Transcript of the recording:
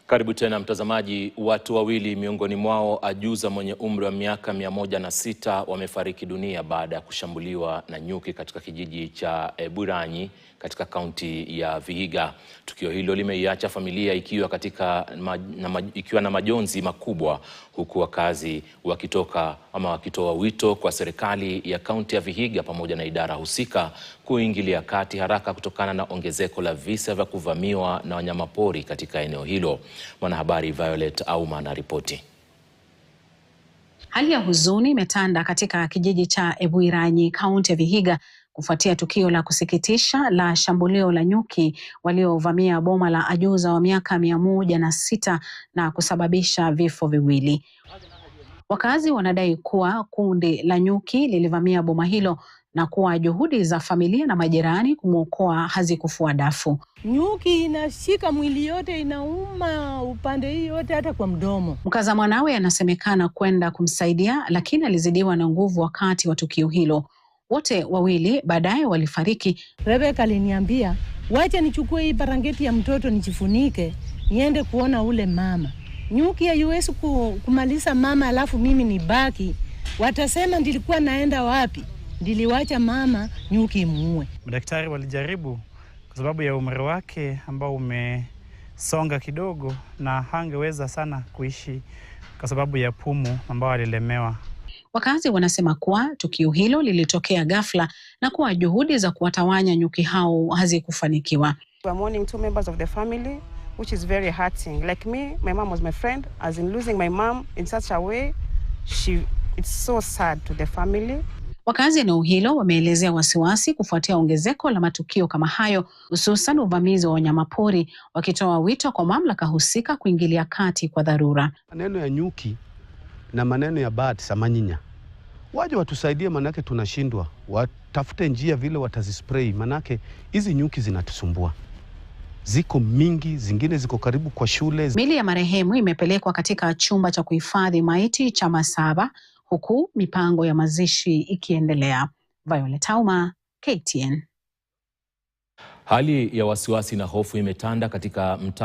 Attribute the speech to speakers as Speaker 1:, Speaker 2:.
Speaker 1: Karibu tena mtazamaji. Watu wawili miongoni mwao ajuza mwenye umri wa miaka 106 wamefariki dunia baada ya kushambuliwa na nyuki katika kijiji cha Eburanyi katika kaunti ya Vihiga. Tukio hilo limeiacha familia ikiwa na majonzi makubwa, huku wakazi wakitoa wito kwa serikali ya kaunti ya Vihiga pamoja na idara husika kuingilia kati haraka kutokana na ongezeko la visa vya kuvamiwa na wanyamapori katika eneo hilo. Mwanahabari Violet Auma anaripoti.
Speaker 2: Hali ya huzuni imetanda katika kijiji cha Eburanyi, kaunti ya Vihiga, kufuatia tukio la kusikitisha la shambulio la nyuki waliovamia boma la ajuza wa miaka 106 na kusababisha vifo viwili. Wakazi wanadai kuwa kundi la nyuki lilivamia boma hilo na kuwa juhudi za familia na majirani kumwokoa hazikufua dafu.
Speaker 3: Nyuki inashika mwili yote, inauma upande hii yote, hata kwa mdomo.
Speaker 2: Mkaza mwanawe anasemekana kwenda kumsaidia, lakini alizidiwa na nguvu wakati wa tukio hilo. Wote wawili baadaye walifariki.
Speaker 3: Rebeka aliniambia, wacha nichukue hii barangeti ya mtoto nijifunike, niende kuona ule mama. Nyuki haiwezi kumaliza mama alafu mimi nibaki. Watasema nilikuwa naenda wapi? Niliwacha mama nyuki imuue.
Speaker 4: Madaktari walijaribu kwa sababu ya umri wake ambao umesonga kidogo, na hangeweza sana kuishi kwa sababu ya pumu ambao alilemewa.
Speaker 2: Wakazi wanasema kuwa tukio hilo lilitokea ghafla na kuwa juhudi za kuwatawanya nyuki hao hazikufanikiwa.
Speaker 5: We are mourning two members of the family, which is very hurting. Like me, my mom was my friend. As in losing my mom in such a way, it's so sad to the family.
Speaker 2: Wakazi eneo hilo wameelezea wasiwasi kufuatia ongezeko la matukio kama hayo, hususan uvamizi wa wanyamapori, wakitoa wito kwa mamlaka husika kuingilia kati kwa dharura.
Speaker 6: Maneno ya nyuki na maneno ya bat samanyinya, waje watusaidie, manake tunashindwa. Watafute njia vile watazispray, manake hizi nyuki zinatusumbua. Ziko mingi, zingine ziko karibu kwa shule.
Speaker 2: Mili ya marehemu imepelekwa katika chumba cha kuhifadhi maiti cha Masaba, huku mipango ya mazishi ikiendelea. Violet Auma, KTN.
Speaker 1: Hali ya wasiwasi na hofu imetanda katika mtaa